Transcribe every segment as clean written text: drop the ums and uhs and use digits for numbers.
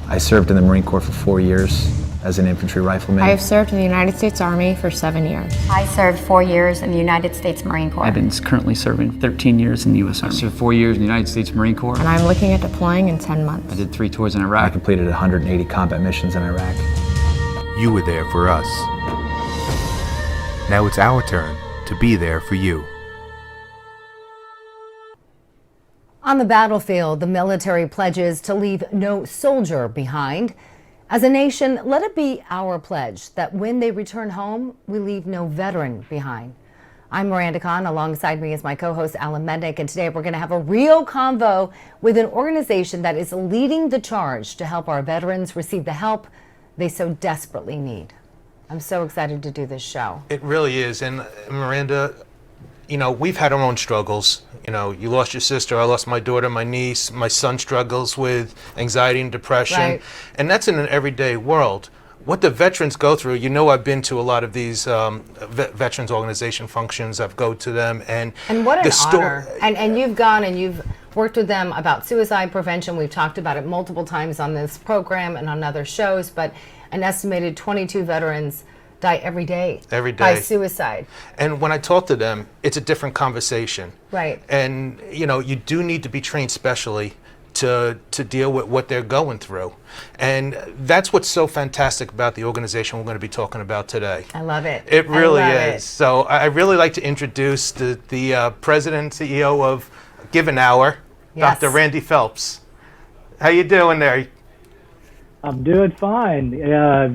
I served in the Marine Corps for 4 years as an infantry rifleman. I have served in the United States Army for 7 years. I served 4 years in the United States Marine Corps. I've been currently serving 13 years in the U.S. Army. I served 4 years in the United States Marine Corps. And I'm looking at deploying in 10 months. I did 3 tours in I Iraq. completed 180 combat missions in Iraq. You were there for us. Now it's our turn to be there for you. On the battlefield, the military pledges to leave no soldier behind. As a nation, let it be our pledge that when they return home, we leave no veteran behind. I'm Miranda Kahn. Alongside me is my co-host Alan Mednick, and today we're going to have a real convo with an organization that is leading the charge to help our veterans receive the help they so desperately need. I'm so excited to do this show. It really is. And Miranda, you know, we've had our own struggles. You know, you lost your sister, I lost my daughter, my niece, my son struggles with anxiety and depression. Right. And that's in an everyday world. What the veterans go through, you know, I've been to a lot of these veterans organization functions. I've go to them, and what an honor. And you've gone and you've worked with them about suicide prevention. We've talked about it multiple times on this program and on other shows, but an estimated 22 veterans die every day by suicide. And when I talk to them, it's a different conversation. Right. And, you know, you do need to be trained specially to deal with what they're going through. And that's what's so fantastic about the organization we're going to be talking about today. I love it. It really is. So I really like to introduce the president and CEO of Give an Hour, Yes. Dr. Randy Phelps. How you doing there? I'm doing fine.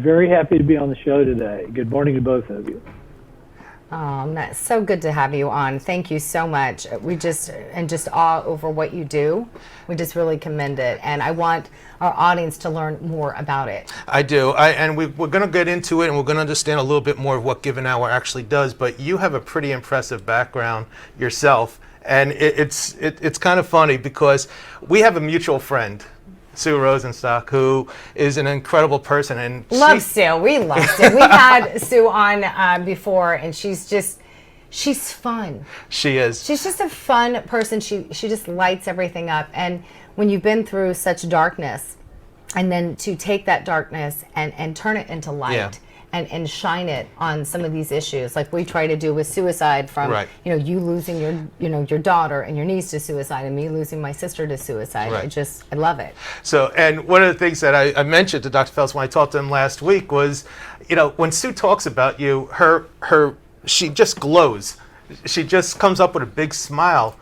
Very happy to be on the show today. Good morning to both of you. That's so good to have you on. Thank you so much. We just awe over what you do. We just really commend it, and I want our audience to learn more about it. I do, and we're going to get into it, and we're going to understand a little bit more of what Give an Hour actually does. But you have a pretty impressive background yourself, and it's kind of funny because we have a mutual friend, Sue Rosenstock, who is an incredible person, and Sue. We love Sue. We've had Sue on before, and she's fun. She is. She's just a fun person. She just lights everything up. And when you've been through such darkness, and then to take that darkness and turn it into light. Yeah. And shine it on some of these issues, like we try to do with suicide, from Right. you losing your daughter and your niece to suicide, and me losing my sister to suicide. Right. I love it. So, and one of the things that I mentioned to Dr. Phelps when I talked to him last week was, you know, when Sue talks about you, she just glows. She just comes up with a big smile.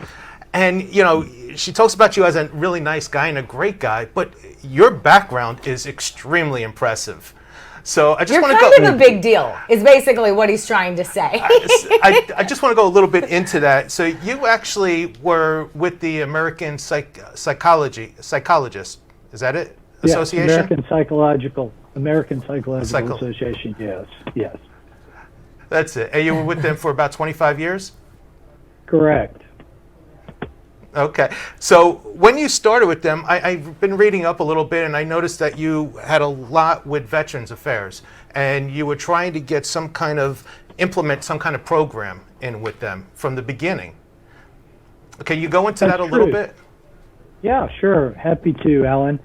And, you know, she talks about you as a really nice guy and a great guy, but your background is extremely impressive. So I just want to go. You're kind of a big deal, is basically what he's trying to say. I just want to go a little bit into that. So you actually were with the American Psychologist, is that it? Yes, Association? American Psychological Association, yes. That's it. And you were with them for about 25 years? Correct. Okay. So when you started with them, I've been reading up a little bit, and I noticed that you had a lot with Veterans Affairs, and you were trying to implement some kind of program in with them from the beginning. Can you go into that a little bit? Yeah, sure. Happy to, Alan.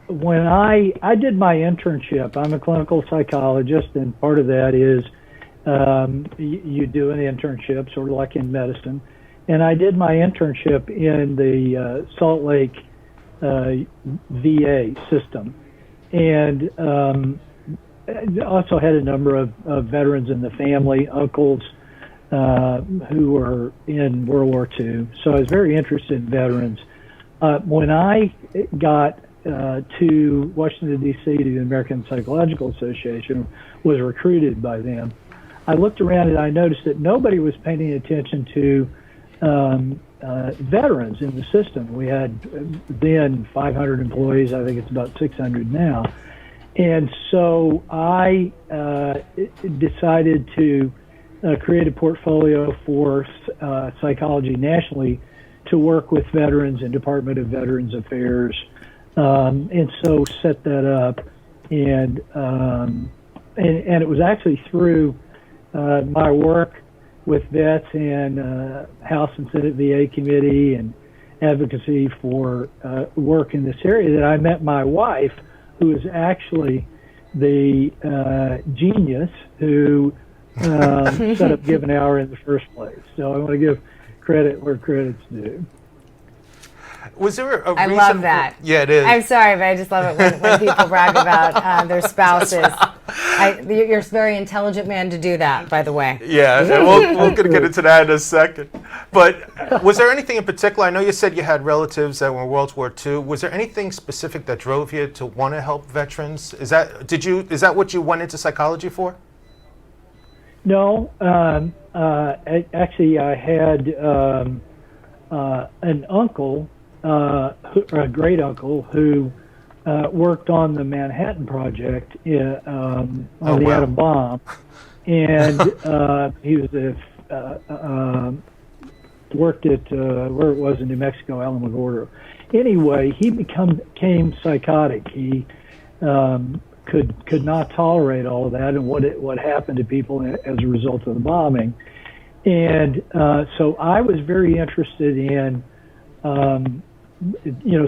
When I did my internship, I'm a clinical psychologist, and part of that is you do an internship, sort of like in medicine. And I did my internship in the Salt Lake VA system, and also had a number of veterans in the family, uncles who were in World War II. So I was very interested in veterans. When I got to Washington, D.C. to the American Psychological Association, was recruited by them, I looked around and I noticed that nobody was paying attention to veterans in the system. We had then 500 employees. I think it's about 600 now. And so I decided to create a portfolio for psychology nationally to work with veterans and Department of Veterans Affairs. And so set that up. And it was actually through my work with vets and House and Senate VA committee and advocacy for work in this area that I met my wife, who is actually the genius who set up Give an Hour in the first place. So I want to give credit where credit's due. Was there a I reason? love that. Yeah, it is. I'm sorry, but I just love it when people brag about their spouses. You're a very intelligent man to do that, by the way. Yeah, and we're going to get into that in a second. But was there anything in particular? I know you said you had relatives that were in World War II. Was there anything specific that drove you to want to help veterans? Is that what you went into psychology for? No, actually, I had an uncle, a great uncle, who worked on the Manhattan Project on the atom bomb, and he was worked at where it was in New Mexico, Alamogordo. Anyway, he became psychotic. He could not tolerate all of that and what happened to people as a result of the bombing. And so I was very interested in,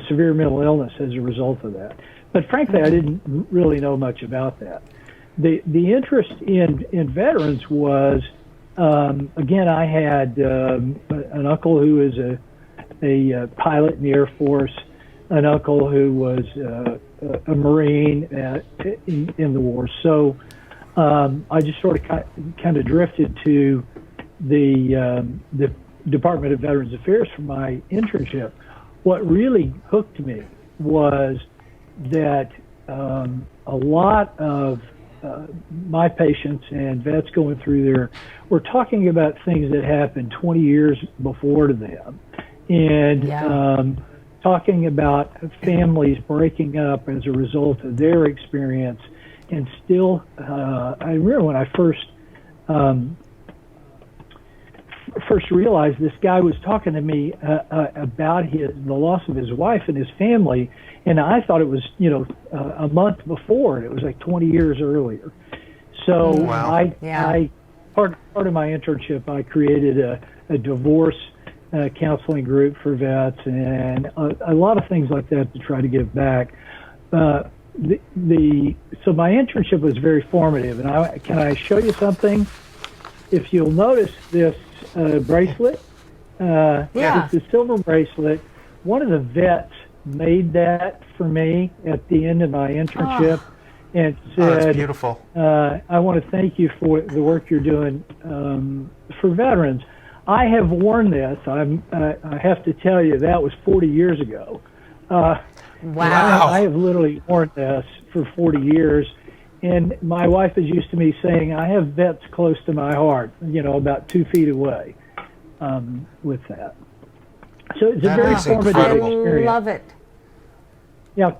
severe mental illness as a result of that. But frankly, I didn't really know much about that. The interest in veterans was, again, I had an uncle who was a pilot in the Air Force, an uncle who was a Marine in the war. So I just sort of kind of drifted to the Department of Veterans Affairs for my internship. What really hooked me was that a lot of my patients and vets going through there were talking about things that happened 20 years before to them, and talking about families breaking up as a result of their experience. And still, I remember when I first realized this guy was talking to me about the loss of his wife and his family, and I thought it was a month before, and it was like 20 years earlier. So part of my internship, I created a divorce counseling group for vets and a lot of things like that to try to give back. So my internship was very formative, and can I show you something? If you'll notice this bracelet, it's a silver bracelet. One of the vets made that for me at the end of my internship and said, that's beautiful. I want to thank you for the work you're doing for veterans. I have worn this. I have to tell you, that was 40 years ago. Wow. I have literally worn this for 40 years. And my wife is used to me saying, I have vets close to my heart, about 2 feet away with that. So it's a very formative experience. I love it. Yeah,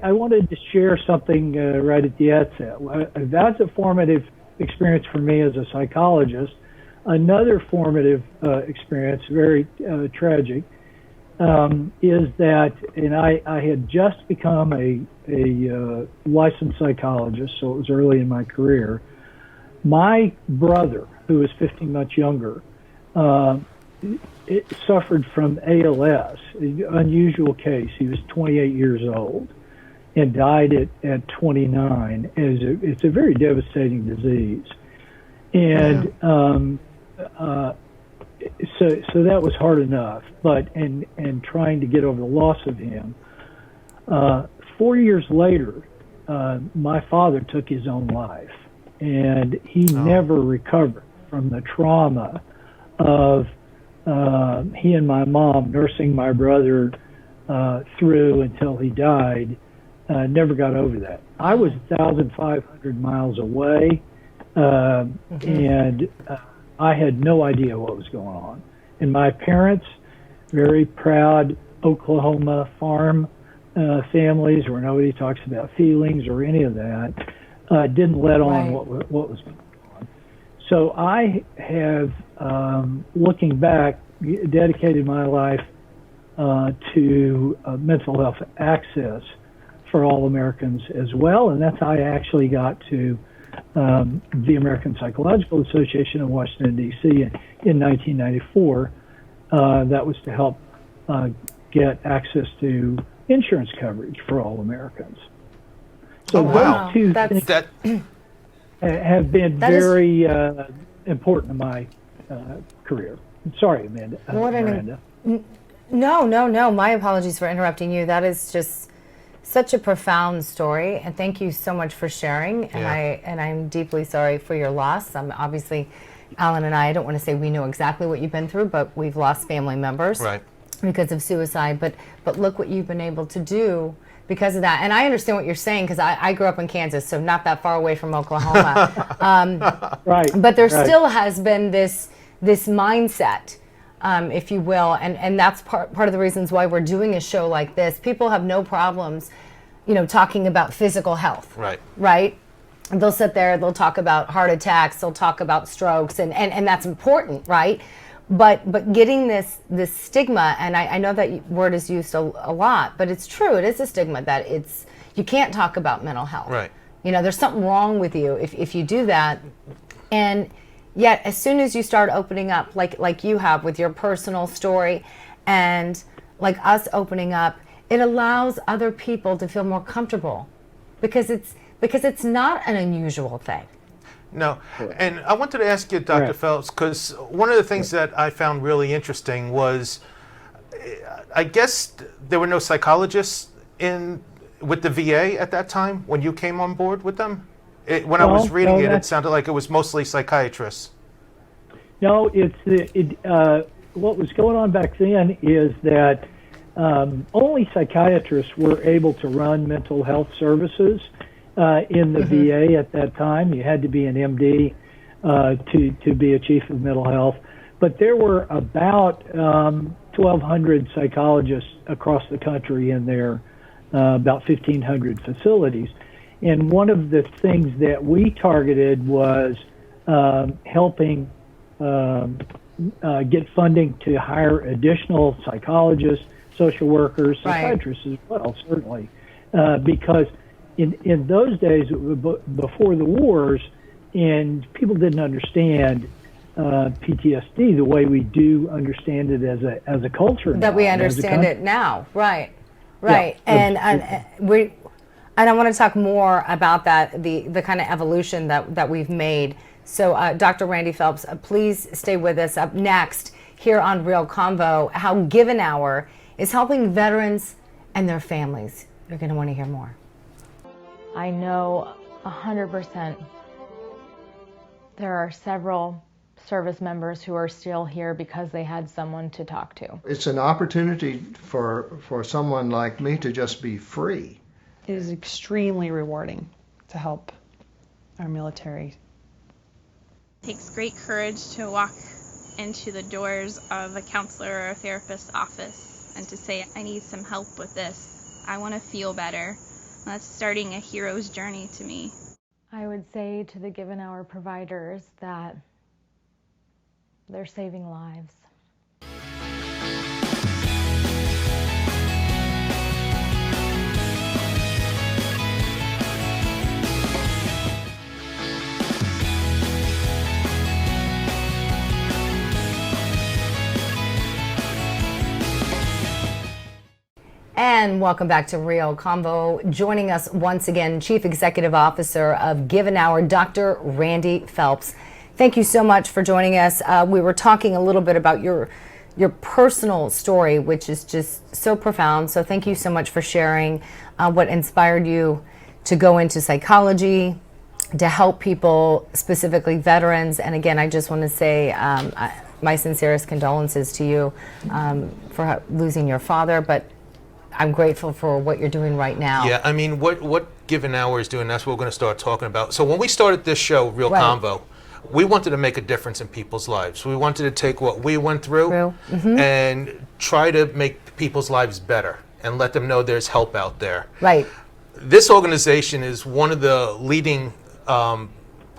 I wanted to share something right at the outset. That's a formative experience for me as a psychologist. Another formative experience, very tragic, is that, and I had just become a licensed psychologist, so it was early in my career. My brother, who was 15 months younger, suffered from ALS, an unusual case. He was 28 years old and died at 29. It's a very devastating disease. And so that was hard enough, but and trying to get over the loss of him. 4 years later, my father took his own life, and he never recovered from the trauma of he and my mom nursing my brother through until he died. Never got over that. I was 1,500 miles away, and I had no idea what was going on. And my parents, very proud Oklahoma farm families where nobody talks about feelings or any of that, didn't let on what was going on. So I have, looking back, dedicated my life to mental health access for all Americans as well, and that's how I actually got to the American Psychological Association in Washington, D.C. in 1994. That was to help get access to insurance coverage for all Americans. So wow. those two That's- things That have been That is- very important in my career. Sorry, Amanda. What an- Miranda. No. My apologies for interrupting you. That is just such a profound story, and thank you so much for sharing. And I'm deeply sorry for your loss. Obviously, Alan and I don't want to say we know exactly what you've been through, but we've lost family members right. because of suicide. But look what you've been able to do because of that. And I understand what you're saying because I grew up in Kansas, so not that far away from Oklahoma. Right. But there right. still has been this mindset, if you will, and that's part of the reasons why we're doing a show like this. People have no problems, talking about physical health. Right. Right? They'll sit there, they'll talk about heart attacks, they'll talk about strokes, and that's important, right? But getting this stigma, and I know that word is used a lot, but it's true. It is a stigma that you can't talk about mental health. Right. There's something wrong with you if you do that. And yet, as soon as you start opening up, like you have with your personal story, and like us opening up, it allows other people to feel more comfortable, because it's not an unusual thing. No, and I wanted to ask you, Dr. Right. Phelps, because one of the things that I found really interesting was, I guess there were no psychologists with the VA at that time when you came on board with them? When I was reading it sounded like it was mostly psychiatrists. No, what was going on back then is that only psychiatrists were able to run mental health services in the VA at that time. You had to be an MD to be a chief of mental health. But there were about 1,200 psychologists across the country in their about 1,500 facilities. And one of the things that we targeted was helping get funding to hire additional psychologists, social workers, psychiatrists as well, certainly. Because in those days, before the wars, and people didn't understand PTSD the way we do understand it as a culture now. That we understand it now, right? Yeah. And I want to talk more about that, the kind of evolution that we've made. So, Dr. Randy Phelps, please stay with us. Up next, here on RealConvo, how Give an Hour is helping veterans and their families. You're going to want to hear more. I know 100% there are several service members who are still here because they had someone to talk to. It's an opportunity for someone like me to just be free. It is extremely rewarding to help our military. It takes great courage to walk into the doors of a counselor or a therapist's office and to say, I need some help with this. I want to feel better. That's starting a hero's journey to me. I would say to the Give an Hour providers that they're saving lives. And welcome back to RealConvo. Joining us once again, Chief Executive Officer of Give an Hour, Dr. Randy Phelps. Thank you so much for joining us. We were talking a little bit about your personal story, which is just so profound. So thank you so much for sharing what inspired you to go into psychology, to help people, specifically veterans. And again, I just want to say my sincerest condolences to you for losing your father, but I'm grateful for what you're doing right now. Yeah, I mean, what Give an Hour is doing, that's what we're going to start talking about. So when we started this show, RealConvo, we wanted to make a difference in people's lives. We wanted to take what we went through and try to make people's lives better and let them know there's help out there. Right. This organization is one of the leading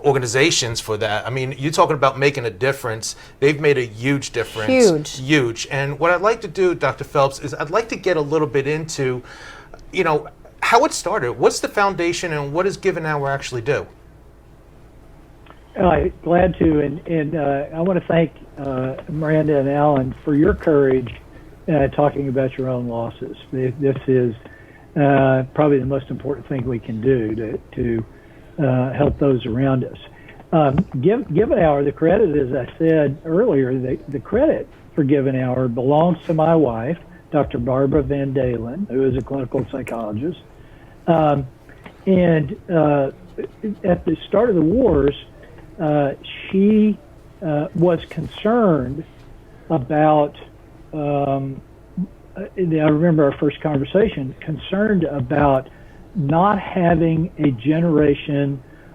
organizations for that. I mean, you're talking about making a difference. They've made a huge difference. Huge. And what I'd like to do, Dr. Phelps, is I'd like to get a little bit into, how it started. What's the foundation and what does Give an Hour actually do? Glad to, and I want to thank Miranda and Alan for your courage talking about your own losses. This is probably the most important thing we can do to help those around us. Give an Hour, the credit, as I said earlier, the credit for Give an Hour belongs to my wife, Dr. Barbara Van Dahlen, who is a clinical psychologist. And at the start of the wars, she was concerned about, I remember our first conversation, concerned about not having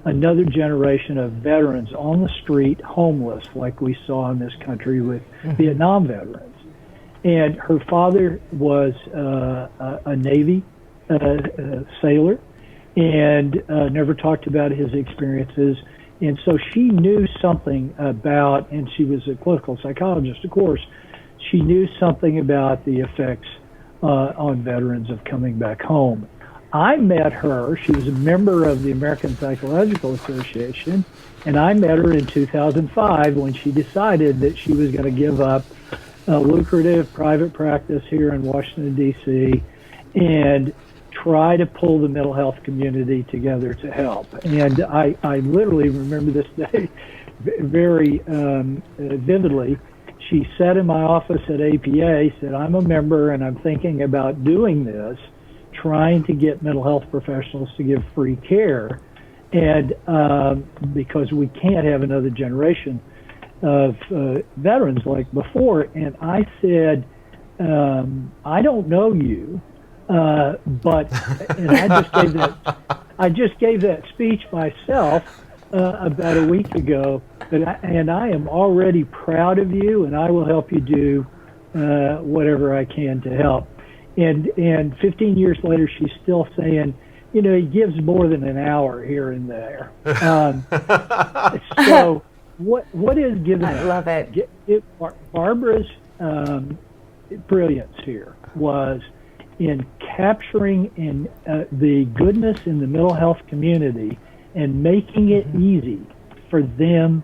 another generation of veterans on the street homeless like we saw in this country with Vietnam veterans. And her father was a Navy sailor and never talked about his experiences. And so she knew something about, and she was a clinical psychologist, of course, she knew something about the effects on veterans of coming back home. I met her, she was a member of the American Psychological Association, and I met her in 2005 when she decided that she was going to give up a lucrative private practice here in Washington, D.C., and try to pull the mental health community together to help. And I literally remember this day very vividly. She sat in my office at APA, said, I'm a member and I'm thinking about doing this, trying to get mental health professionals to give free care. And because we can't have another generation of veterans like before. And I said, I don't know you, but, and I just gave that speech myself about a week ago, and I am already proud of you, and I will help you do whatever I can to help. And 15 years later, she's still saying, you know, he gives more than an hour here and there. So what is given? I love it. Barbara's brilliance here was in capturing in the goodness in the mental health community and making it easy for them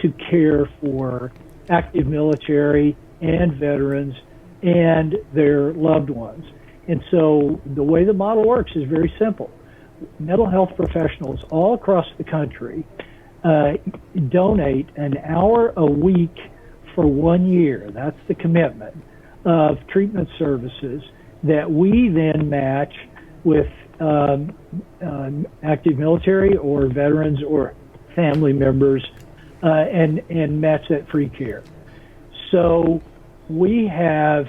to care for active military and veterans and their loved ones. And so the way the model works is very simple. Mental health professionals all across the country donate an hour a week for 1 year. That's the commitment of treatment services that we then match with active military or veterans or family members and match that free care. So we have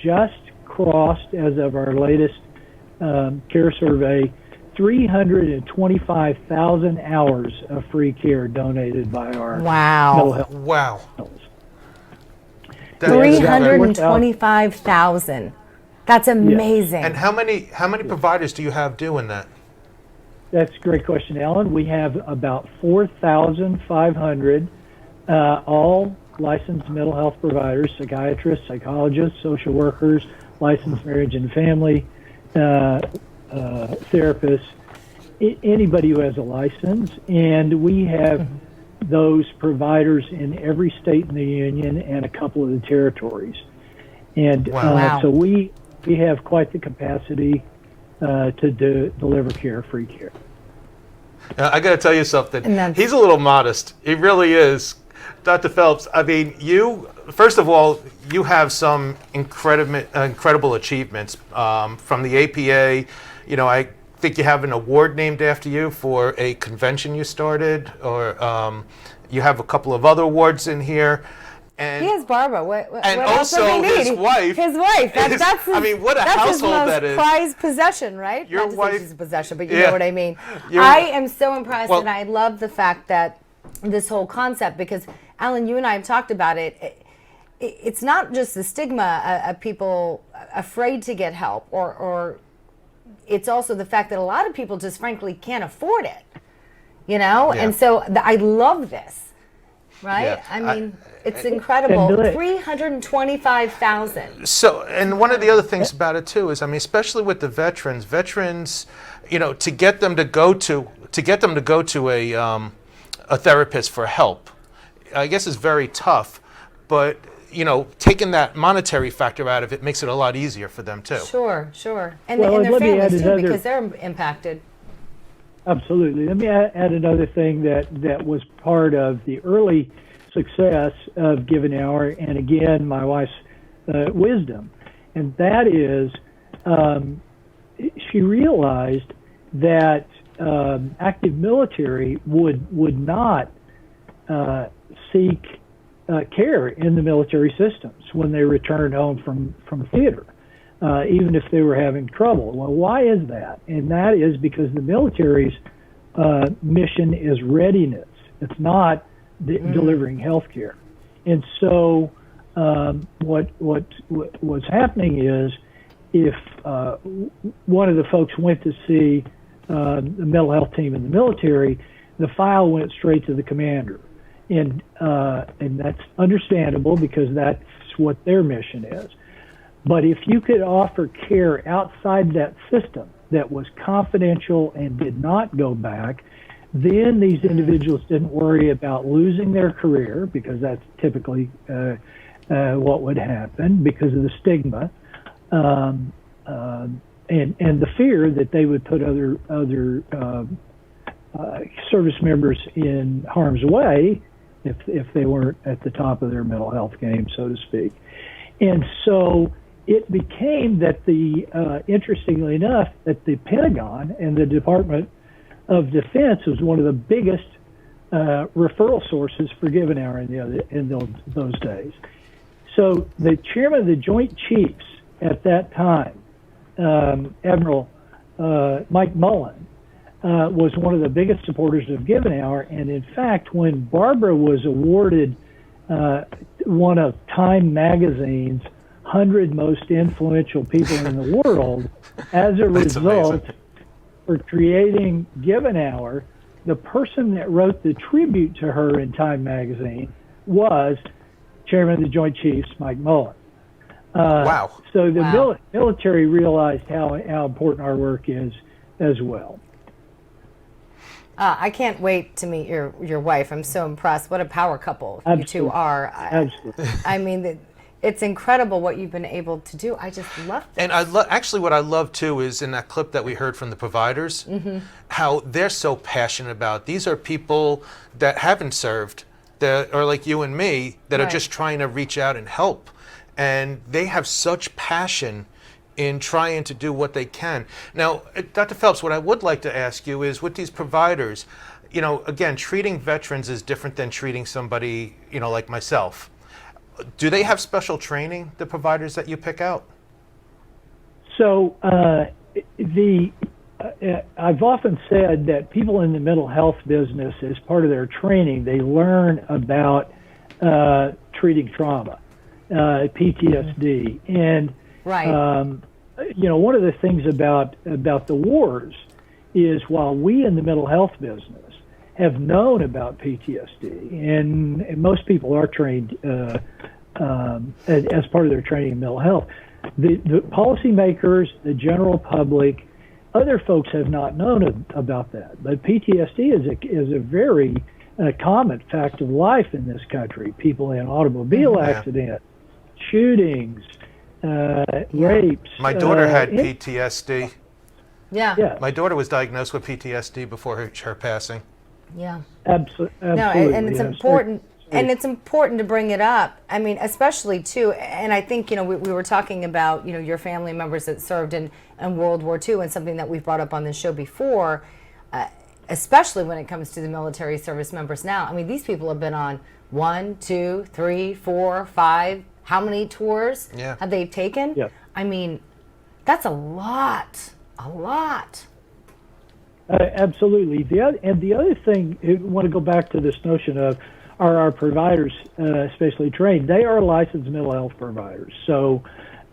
just crossed, as of our latest care survey, 325,000 hours of free care donated by our mental health. Wow. 325,000. That's amazing. And how many providers do you have doing that? That's a great question, Alan. We have about 4,500 all licensed mental health providers, psychiatrists, psychologists, social workers, licensed marriage and family therapists, anybody who has a license. And we have those providers in every state in the union and a couple of the territories. And so we have quite the capacity to deliver care, free care. Now, I got to tell you something. He's a little modest. He really is. Dr. Phelps, I mean, first of all, you have some incredible achievements from the APA. You know, I think you have an award named after you for a convention you started, or you have a couple of other awards in here. And he has Barbara. What and else also does he need? his wife. His wife. That's I mean, what a household that is. That's his most prized possession, right? Your Not to wife. say she's a possession, but you know what I mean. Your- I am so impressed, Well- and I love the fact that this whole concept, because Alan, you and I have talked about it. It's not just the stigma of people afraid to get help, or it's also the fact that a lot of people just frankly can't afford it, you know? Yeah. And so I love this, right? Yeah. I mean, it's incredible. And 325,000. So, and one of the other things about it too is, I mean, especially with the veterans, you know, to get them to go to a therapist for help, I guess is very tough. But taking that monetary factor out of it makes it a lot easier for them too. Sure. And, Well, and their let me add families too, another- because they're impacted. Absolutely. Let me add another thing that was part of the early success of Give an Hour, and again, my wife's wisdom, and that is she realized that active military would not seek care in the military systems when they returned home from theater, even if they were having trouble. Well, why is that? And that is because the military's mission is readiness. It's not delivering health care. And so what was happening is if one of the folks went to see the mental health team in the military, the file went straight to the commander. And that's understandable because that's what their mission is. But if you could offer care outside that system that was confidential and did not go back, then these individuals didn't worry about losing their career, because that's typically what would happen because of the stigma, and the fear that they would put other service members in harm's way if they weren't at the top of their mental health game, so to speak. And so it became that interestingly enough, that the Pentagon and the Department of Defense was one of the biggest referral sources for Give an Hour in those days. So the chairman of the Joint Chiefs at that time, Admiral Mike Mullen, was one of the biggest supporters of Give an Hour. And in fact, when Barbara was awarded one of Time Magazine's 100 most influential people in the world, as a result for creating Give an Hour, the person that wrote the tribute to her in Time Magazine was Chairman of the Joint Chiefs, Mike Mullen. Wow. So the military realized how important our work is as well. I can't wait to meet your wife. I'm so impressed. What a power couple you two are. Absolutely. I mean, it's incredible what you've been able to do. I just love it. And actually what I love too is in that clip that we heard from the providers, how they're so passionate about. These are people that haven't served, that are like you and me, that are just trying to reach out and help. And they have such passion in trying to do what they can. Now, Dr. Phelps, what I would like to ask you is, with these providers, again, treating veterans is different than treating somebody, like myself. Do they have special training, the providers that you pick out? So I've often said that people in the mental health business, as part of their training, they learn about treating trauma, PTSD, and one of the things about the wars is, while we in the mental health business have known about PTSD, and most people are trained as part of their training in mental health, the policymakers, the general public, other folks have not known about that. But PTSD is a very common fact of life in this country. People in automobile accidents, shootings, rapes. My daughter had PTSD. Yeah. My daughter was diagnosed with PTSD before her passing. Yeah. Absolutely. No, and it's important. And it's important to bring it up. I mean, especially too, and I think, we were talking about, your family members that served in World War II, and something that we've brought up on this show before, especially when it comes to the military service members now. I mean, these people have been on 1, 2, 3, 4, 5, how many tours have they taken? Yeah. I mean, that's a lot. Absolutely. The other thing, I want to go back to this notion of, are our providers especially trained? They are licensed mental health providers. So,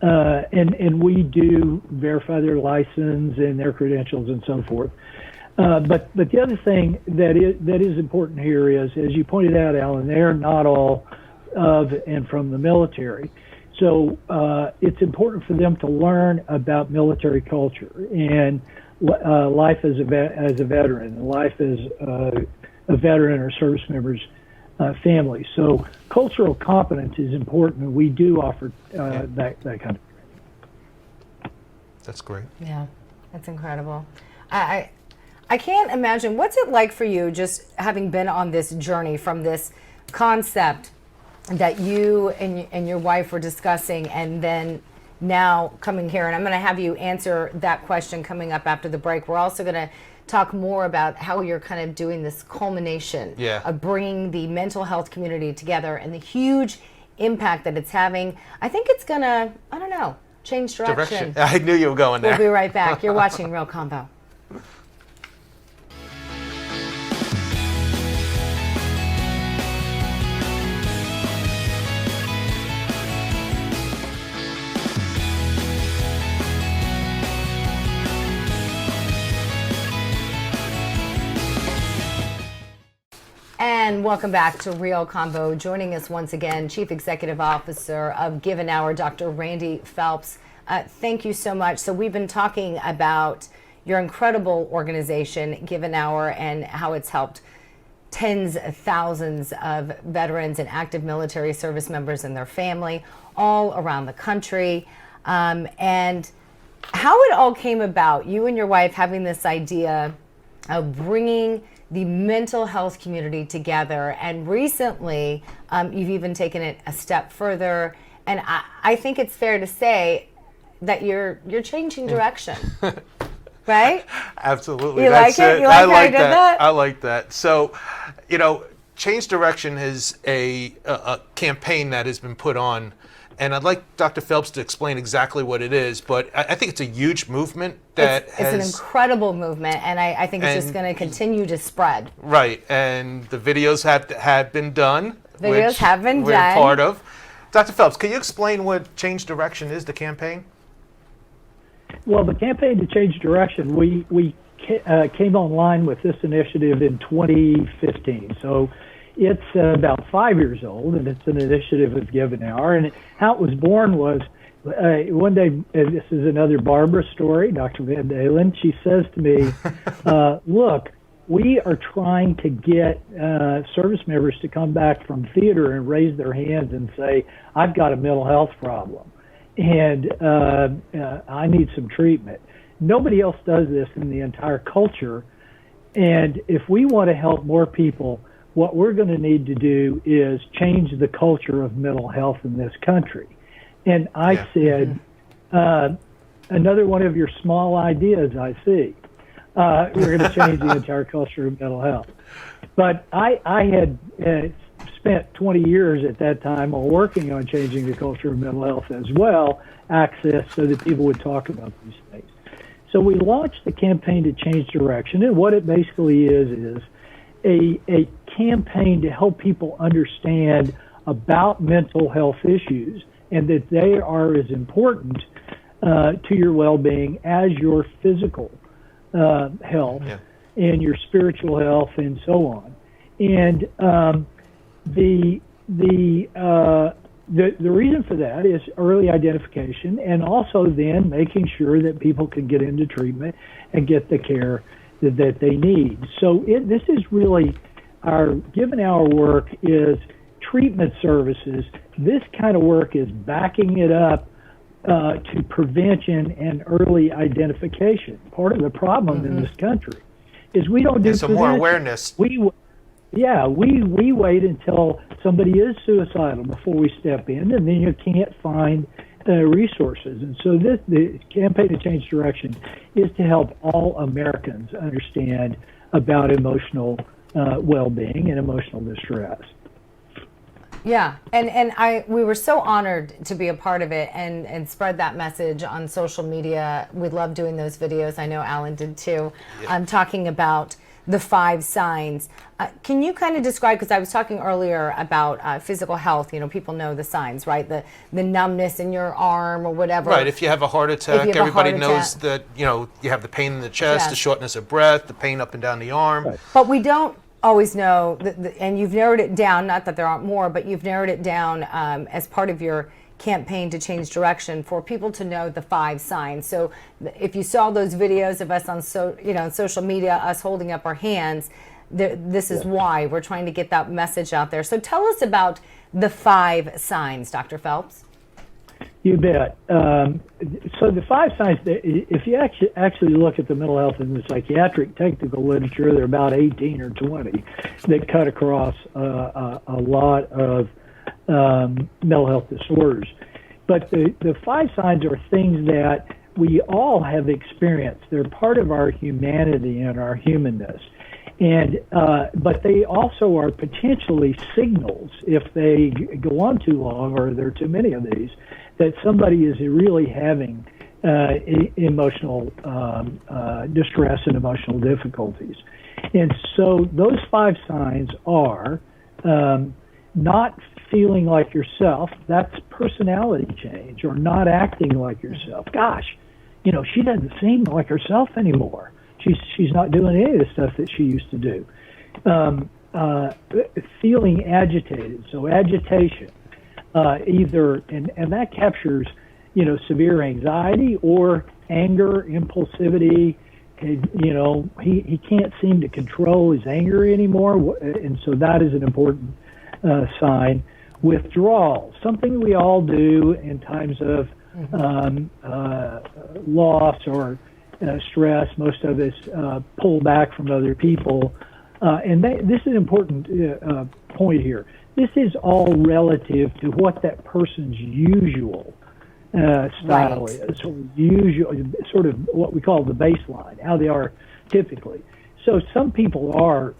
and we do verify their license and their credentials and so forth. But the other thing that is important here is, as you pointed out, Alan, they're not all of and from the military. So it's important for them to learn about military culture and life as a veteran, life as a veteran or service member's families. So cultural competence is important, and we do offer that kind of. That's great. Yeah, that's incredible. I can't imagine, what's it like for you just having been on this journey from this concept that you and your wife were discussing, and then now coming here, and I'm going to have you answer that question coming up after the break. We're also going to talk more about how you're kind of doing this culmination of bringing the mental health community together and the huge impact that it's having. I think it's going to, I don't know, change direction. I knew you were going there. We'll be right back. You're watching RealConvo. And welcome back to RealConvo. Joining us once again, Chief Executive Officer of Give an Hour, Dr. Randy Phelps. Thank you so much. So we've been talking about your incredible organization, Give an Hour, and how it's helped tens of thousands of veterans and active military service members and their family all around the country. And how it all came about, you and your wife having this idea of bringing the mental health community together, and recently you've even taken it a step further, and I think it's fair to say that you're changing direction. Right? Absolutely. You That's like it? it. You like I how like I did that. that? I like that. So, you know, Change Direction is a campaign that has been put on, and I'd like Dr. Phelps to explain exactly what it is, but I think it's a huge movement that it's an incredible movement, and I think it's just going to continue to spread. Right, and the videos have been done. Videos have been we're done. Part of. Dr. Phelps, can you explain what Change Direction is, the campaign? Well, the campaign to change direction, we came online with this initiative in 2015. So it's about 5 years old, and it's an initiative of Give an Hour. And how it was born was one day, and this is another Barbara story, Dr. Van Dahlen, she says to me, look, we are trying to get service members to come back from theater and raise their hands and say, I've got a mental health problem, and I need some treatment. Nobody else does this in the entire culture. And if we want to help more people, what we're going to need to do is change the culture of mental health in this country. And I said, another one of your small ideas, I see. We're going to change the entire culture of mental health. But I had spent 20 years at that time on working on changing the culture of mental health as well, access, so that people would talk about these things. So we launched the campaign to change direction, and what it basically is a campaign to help people understand about mental health issues, and that they are as important to your well-being as your physical health and your spiritual health and so on. And the reason for that is early identification, and also then making sure that people can get into treatment and get the care that they need. So this is really our Give an Hour work is treatment services. This kind of work is backing it up to prevention and early identification. Part of the problem in this country is we don't do some more awareness. We wait until somebody is suicidal before we step in, and then you can't find resources. And so the campaign to change direction is to help all Americans understand about emotional well-being and emotional distress. Yeah, and we were so honored to be a part of it and spread that message on social media. We love doing those videos. I know Alan did too. Talking about the 5 signs. Can you kind of describe, because I was talking earlier about physical health, you know, people know the signs, right? The numbness in your arm or whatever. Right, if you have a heart attack, everybody knows that, you know, you have the pain in the chest, the shortness of breath, the pain up and down the arm. Right. But we don't always know, and you've narrowed it down, not that there aren't more, but you've narrowed it down as part of your campaign to change direction for people to know the 5 signs. So if you saw those videos of us on social media, us holding up our hands, this is why we're trying to get that message out there. So tell us about the 5 signs, Dr. Phelps. You bet. So the 5 signs, if you actually look at the mental health and the psychiatric technical literature, there are about 18 or 20 that cut across a lot of mental health disorders. But the 5 signs are things that we all have experienced. They're part of our humanity and our humanness. And but they also are potentially signals, if they go on too long or there are too many of these, that somebody is really having emotional distress and emotional difficulties. And so those 5 signs are not feeling like yourself. That's personality change, or not acting like yourself. Gosh, she doesn't seem like herself anymore. She's not doing any of the stuff that she used to do. Feeling agitated, so agitation, either, and that captures, severe anxiety or anger, impulsivity. He can't seem to control his anger anymore, and so that is an important sign. Withdrawal, something we all do in times of loss or stress. Most of us pull back from other people. And this is an important point here. This is all relative to what that person's usual style is, or usual, sort of what we call the baseline, how they are typically. So some people are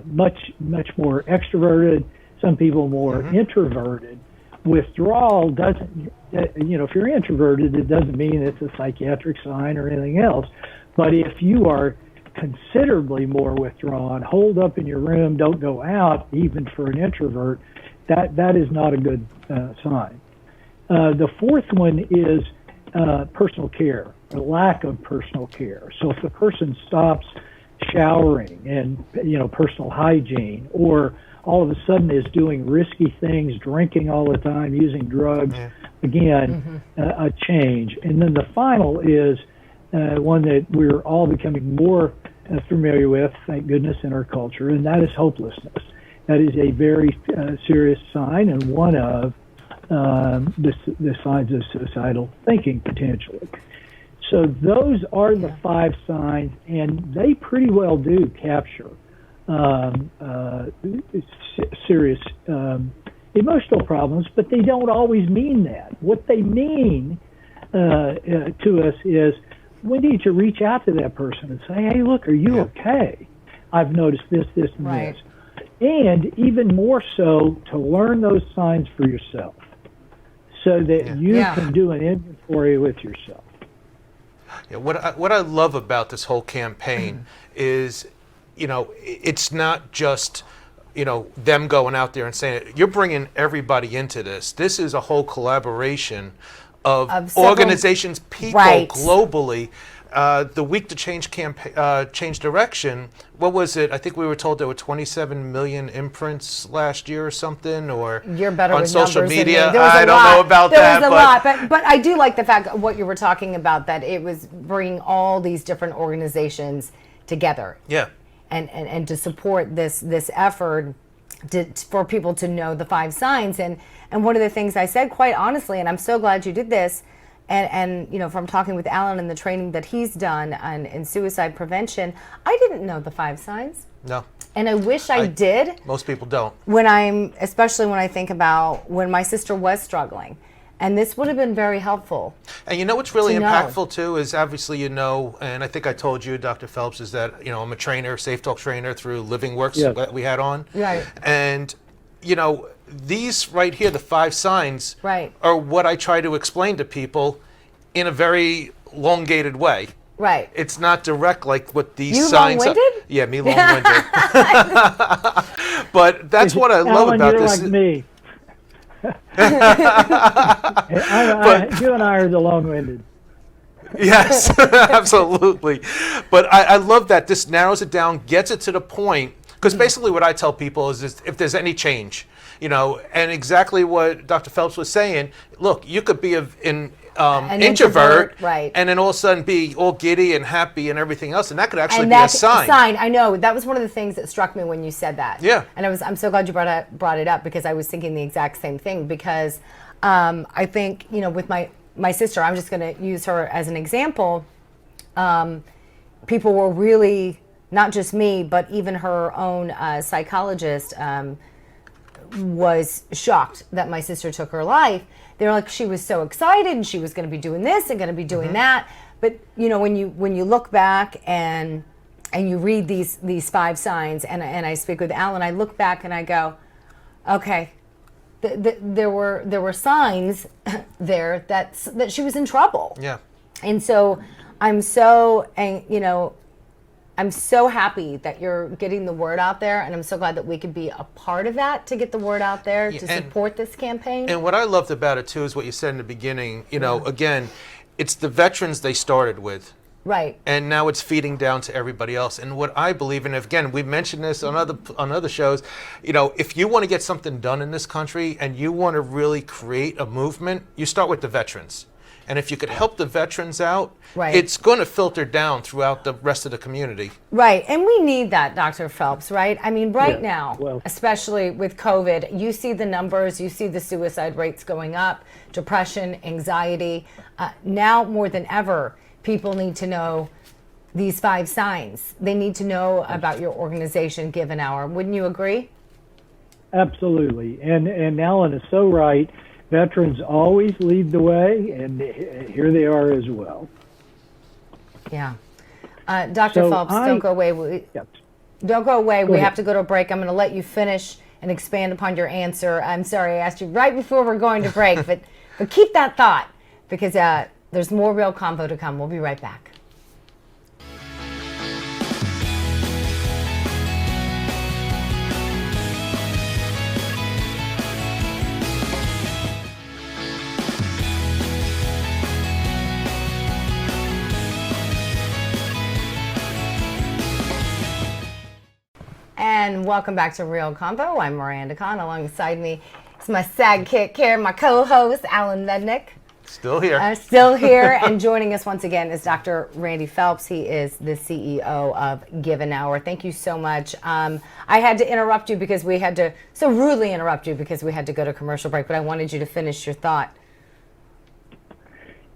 much more extroverted, some people more introverted. Withdrawal doesn't, if you're introverted, it doesn't mean it's a psychiatric sign or anything else. But if you are considerably more withdrawn, holed up in your room, don't go out, even for an introvert, that is not a good sign. The 4th one is personal care, or lack of personal care. So if the person stops showering and, personal hygiene, or all of a sudden is doing risky things, drinking all the time, using drugs, again, a change. And then the final is one that we're all becoming more familiar with, thank goodness, in our culture, and that is hopelessness. That is a very serious sign, and one of the signs of suicidal thinking, potentially. So those are the 5 signs, and they pretty well do capture serious emotional problems, but they don't always mean that. What they mean to us is we need to reach out to that person and say, hey, look, are you okay? I've noticed this, this, and this. And even more so, to learn those signs for yourself so that you can do an inventory with yourself. Yeah, what I love about this whole campaign is, it's not just, them going out there and saying it. You're bringing everybody into this. This is a whole collaboration of organizations, people globally. The Week to Change campaign, Change Direction. What was it? I think we were told there were 27 million imprints last year or something, or you're better on with social numbers media. Than me. I don't know about that. There was a lot, but I do like the fact of what you were talking about, that it was bringing all these different organizations together. Yeah. And to support this effort for people to know the 5 signs. And one of the things I said, quite honestly, and I'm so glad you did this, and from talking with Alan and the training that he's done in suicide prevention, I didn't know the 5 signs. No. And I wish I did. Most people don't. Especially when I think about when my sister was struggling. And this would have been very helpful. And what's really impactful too is, obviously, and I think I told you, Dr. Phelps, is that, I'm a trainer, Safe Talk trainer through Living Works that we had on. Right. And, these right here, the 5 signs, are what I try to explain to people in a very elongated way. Right. It's not direct like what these you signs are. long-winded? Yeah, me long-winded. But that's what I love about this. Like me. You and I are the long-winded. Yes, absolutely. But I love that this narrows it down, gets it to the point, because basically what I tell people is if there's any change, and exactly what Dr. Phelps was saying. Look, you could be an introvert, right, and then all of a sudden be all giddy and happy and everything else, and that could actually be a sign. I know that was one of the things that struck me when you said that. Yeah, and I'm so glad you brought it up, because I was thinking the exact same thing. Because I think, with my sister, I'm just going to use her as an example. People were really, not just me, but even her own psychologist was shocked that my sister took her life. They're like, she was so excited and she was going to be doing this and going to be doing that. But when you look back and you read these 5 signs, and I speak with Alan, I look back and I go, okay, there were signs there that she was in trouble. Yeah. And so I'm so happy that you're getting the word out there, and I'm so glad that we could be a part of that, to get the word out there, to support this campaign. And what I loved about it too is what you said in the beginning. Again, it's the veterans they started with. Right. And now it's feeding down to everybody else. And what I believe, and again, we've mentioned this on other shows, if you want to get something done in this country and you want to really create a movement, you start with the veterans. And if you could help the veterans out, right, it's going to filter down throughout the rest of the community. Right. And we need that, Dr. Phelps, right? I mean, now, especially with COVID, you see the numbers, you see the suicide rates going up, depression, anxiety. Now more than ever, people need to know these 5 signs. They need to know about your organization, Give an Hour. Wouldn't you agree? Absolutely. And Alan is so right. Veterans always lead the way, and here they are as well. Yeah. Dr. Phelps, don't go away. Don't go away. We have to go to a break. I'm going to let you finish and expand upon your answer. I'm sorry, I asked you right before we're going to break, but keep that thought, because there's more Real Convo to come. We'll be right back. And welcome back to Real Convo. I'm Miranda Kahn. Alongside me is my sidekick here, my co-host, Alan Mednick. Still here. Still here. And joining us once again is Dr. Randy Phelps. He is the CEO of Give an Hour. Thank you so much. I had to interrupt you because we had to, so rudely interrupt you because we had to go to commercial break, but I wanted you to finish your thought.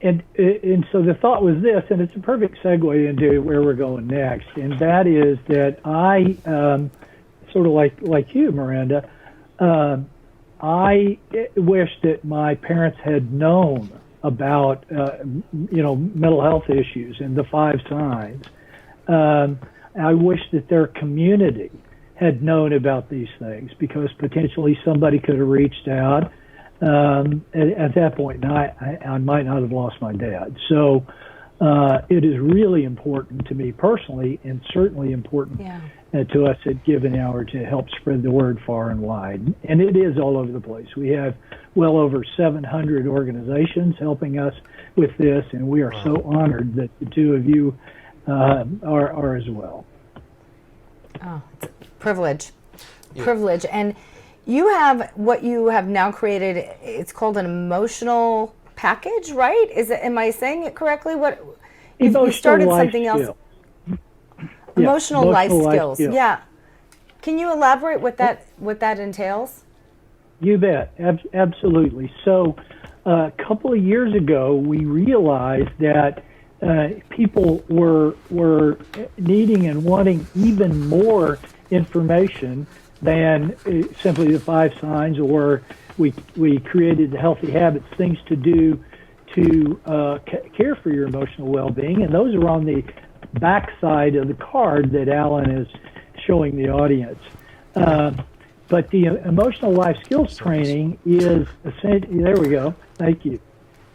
And so the thought was this, and it's a perfect segue into where we're going next, and that is that I, sort of like you, Miranda, I wish that my parents had known about, mental health issues and the 5 signs. I wish that their community had known about these things, because potentially somebody could have reached out. At that point, I might not have lost my dad. So it is really important to me personally, and certainly important to us at Give an Hour, to help spread the word far and wide. And it is all over the place. We have well over 700 organizations helping us with this, and we are so honored that the 2 of you are as well. Oh, it's a privilege. Privilege. And you have what you have now created. It's called an emotional package, right? Am I saying it correctly? What you started something else? Emotional life skills. Yeah. Can you elaborate what that entails? You bet. Absolutely. So, a couple of years ago, we realized that people were needing and wanting even more information than simply the 5 signs, or we created the healthy habits, things to do to care for your emotional well-being, and those are on the back side of the card that Alan is showing the audience. But the emotional life skills training is essentially, there we go, thank you.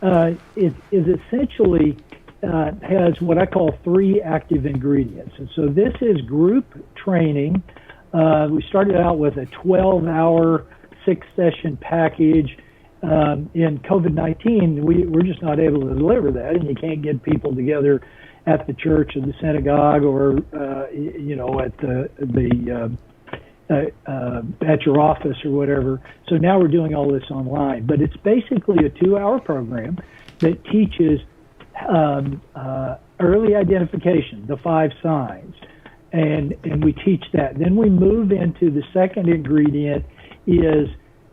It is essentially has what I call 3 active ingredients, and so this is group training. We started out with a 12-hour, 6-session package. In COVID-19, we're just not able to deliver that, and you can't get people together at the church or the synagogue or, at at your office or whatever. So now we're doing all this online. But it's basically a 2-hour program that teaches early identification, the 5 signs, and we teach that. Then we move into the second ingredient is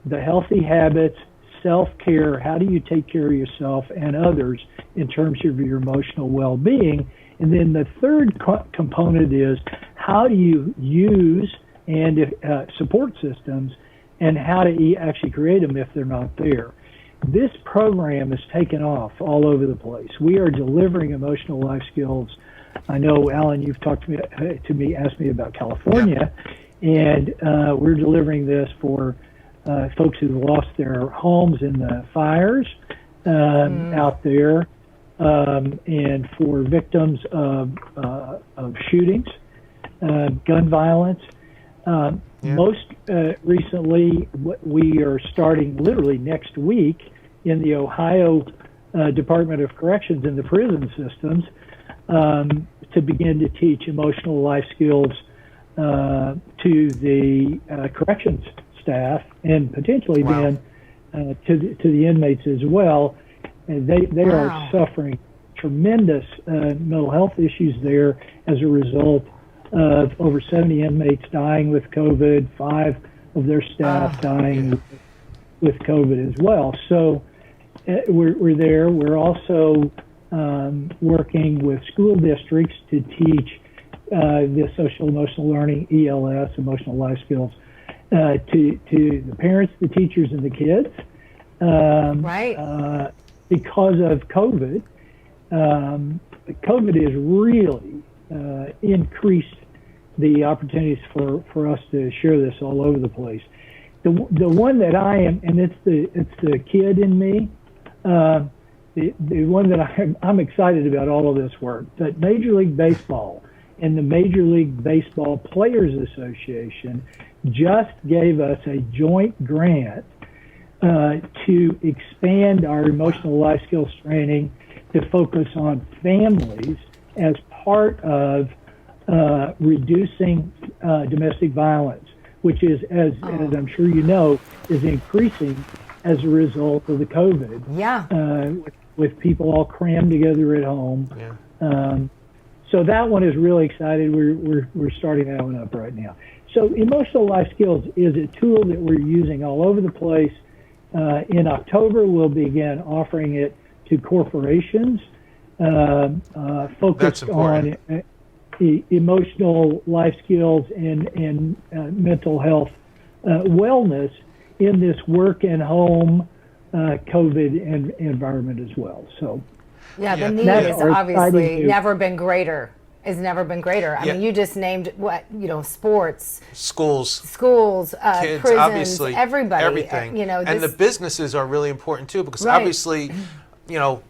the healthy habits, self-care. How do you take care of yourself and others in terms of your emotional well-being? And then the third component is how do you use and support systems and how to actually create them if they're not there. This program has taken off all over the place. We are delivering emotional life skills. I know, Alan, you've talked to me, asked me about California, and we're delivering this for folks who've lost their homes in the fires out there, and for victims of shootings, gun violence. Most recently, we are starting literally next week in the Ohio Department of Corrections in the prison systems to begin to teach emotional life skills to the corrections staff and potentially then to the inmates as well. And they are suffering tremendous mental health issues there as a result of over 70 inmates dying with COVID, 5 of their staff dying with COVID as well. So we're there. We're also working with school districts to teach the social emotional learning, ELS, emotional life skills, to the parents, the teachers, and the kids. Because of COVID, COVID has really increased the opportunities for us to share this all over the place. The one that I am, and it's the kid in me, the one that I'm excited about all of this work. But Major League Baseball and the Major League Baseball Players Association just gave us a joint grant to expand our emotional life skills training to focus on families as part of reducing domestic violence, which is, as I'm sure you know, is increasing as a result of the COVID. With people all crammed together at home. So that one is really excited. We're starting that one up right now. So emotional life skills is a tool that we're using all over the place. In October, we'll begin offering it to corporations focused on emotional life skills and mental health wellness in this work and home COVID environment as well. So the need is obviously never been greater. I mean, you just named sports, schools, kids, prisons, obviously, everybody, everything. And the businesses are really important too, because obviously,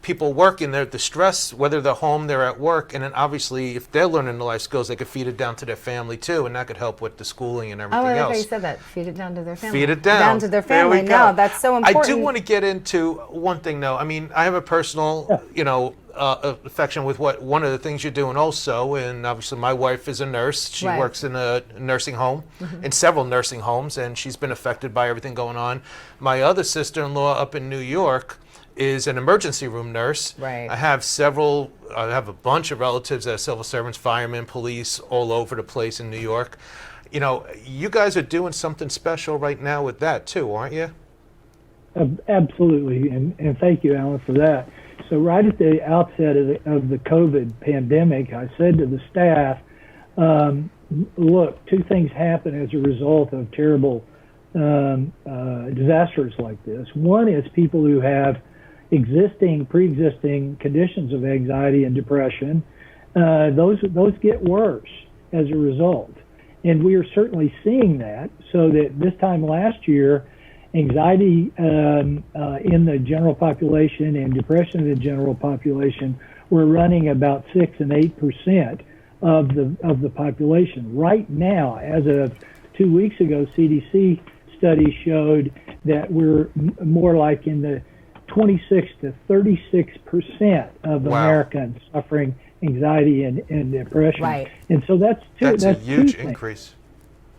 people working there, the stress, whether they're home, they're at work, and then obviously if they're learning the life skills, they could feed it down to their family too, and that could help with the schooling and everything else. You said that. Feed it down to their family. Feed it down to their family. No, that's so important. I do want to get into one thing though. I mean, I have a personal, affection with one of the things you're doing also, and obviously my wife is a nurse. She works in a nursing home, in several nursing homes, and she's been affected by everything going on. My other sister-in-law up in New York is an emergency room nurse. I have a bunch of relatives that are civil servants, firemen, police, all over the place in New York. You guys are doing something special right now with that too, aren't you? Absolutely, and thank you, Alan, for that. So right at the outset of the COVID pandemic, I said to the staff, look, 2 things happen as a result of terrible disasters like this. One is people who have pre-existing conditions of anxiety and depression. Those get worse as a result. And we are certainly seeing that, so that this time last year, anxiety in the general population and depression in the general population were running about 6 and 8% of the population. Right now, as of 2 weeks ago, CDC studies showed that we're more like in the 26 to 36% of Americans suffering anxiety and depression. And so that's a huge increase.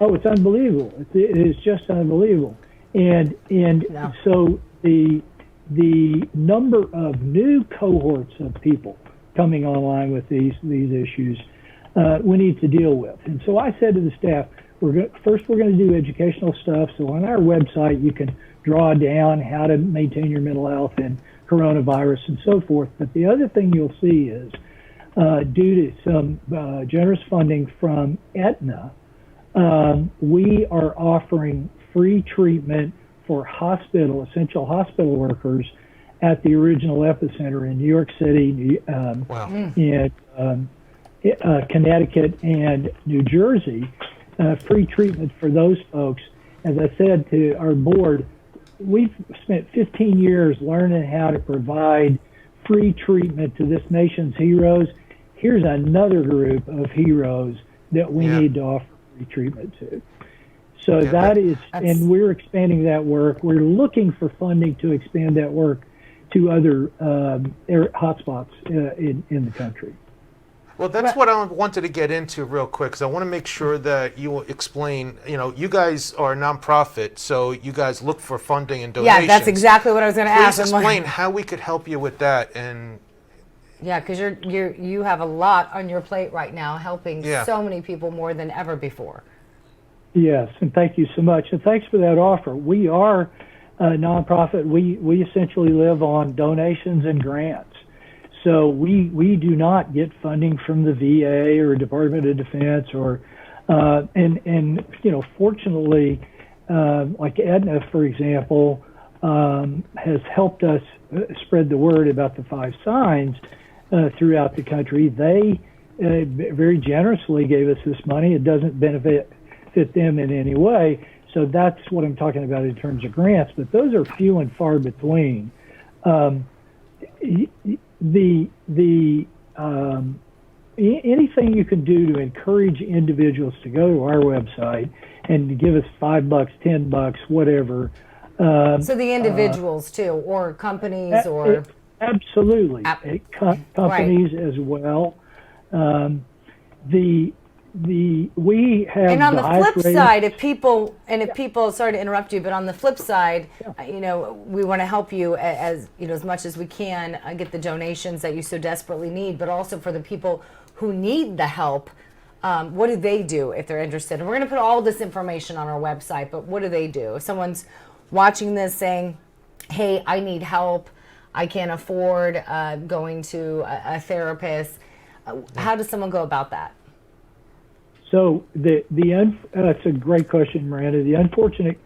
Oh, it's unbelievable. It is just unbelievable. And No. so the number of new cohorts of people coming online with these issues we need to deal with. And so I said to the staff, first we're going to do educational stuff. So on our website you can draw down how to maintain your mental health and coronavirus and so forth. But the other thing you'll see is due to some generous funding from Aetna, we are offering free treatment for essential hospital workers at the original epicenter in New York City, in Connecticut and New Jersey, free treatment for those folks. As I said to our board, we've spent 15 years learning how to provide free treatment to this nation's heroes. Here's another group of heroes that we need to offer free treatment to. So and we're expanding that work. We're looking for funding to expand that work to other hotspots in the country. Well, that's what I wanted to get into real quick, because I want to make sure that you will explain, you guys are a nonprofit, so you guys look for funding and donations. Yeah, that's exactly what I was going to ask. Please explain how we could help you with that. And yeah, because you have a lot on your plate right now, helping so many people more than ever before. Yes, and thank you so much. And thanks for that offer. We are a nonprofit. We essentially live on donations and grants. So we do not get funding from the VA or Department of Defense or fortunately, like Aetna, for example, has helped us spread the word about the 5 signs throughout the country. They very generously gave us this money. It doesn't benefit them in any way. So that's what I'm talking about in terms of grants, but those are few and far between. Anything you can do to encourage individuals to go to our website and to give us $5, $10, whatever. So the individuals too, or companies, or absolutely companies as well. We have, and on the flip side, if people, sorry to interrupt you, but on the flip side, we want to help you as much as we can get the donations that you so desperately need, but also for the people who need the help. What do they do if they're interested? And we're going to put all this information on our website, but what do they do? If someone's watching this saying, hey, I need help, I can't afford going to a therapist, how does someone go about that? So that's a great question, Miranda. The unfortunate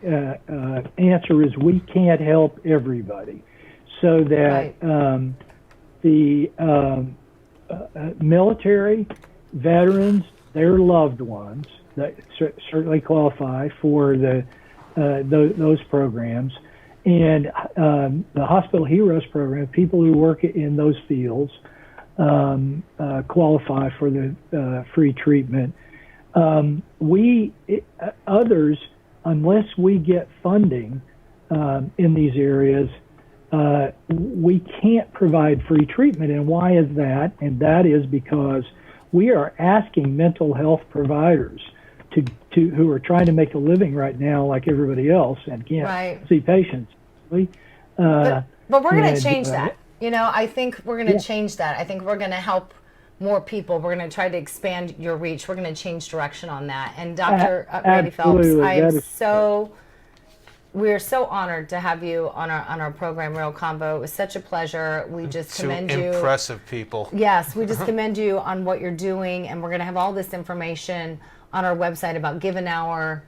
answer is we can't help everybody. So that the military, veterans, their loved ones that certainly qualify for those programs, and the Hospital Heroes program, people who work in those fields qualify for the free treatment. Others, unless we get funding in these areas, we can't provide free treatment. And why is that? And that is because we are asking mental health providers who are trying to make a living right now like everybody else and can't see patients. But we're going to change that. I think we're going to change that. I think we're going to help more people. We're going to try to expand your reach. We're going to change direction on that. And Dr. Randy Phelps, we're so honored to have you on our program, RealConvo. It was such a pleasure. We just commend you. Impressive people. Yes, we just commend you on what you're doing, and we're going to have all this information on our website about Give an Hour,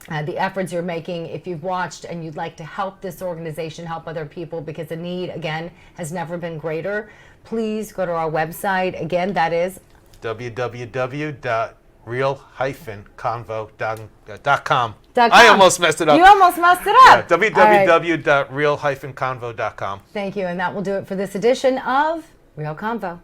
the efforts you're making. If you've watched and you'd like to help this organization, help other people, because the need, again, has never been greater, please go to our website. Again, that is www.real-convo.com. I almost messed it up. You almost messed it up. Yeah, www.real-convo.com. Thank you, and that will do it for this edition of RealConvo.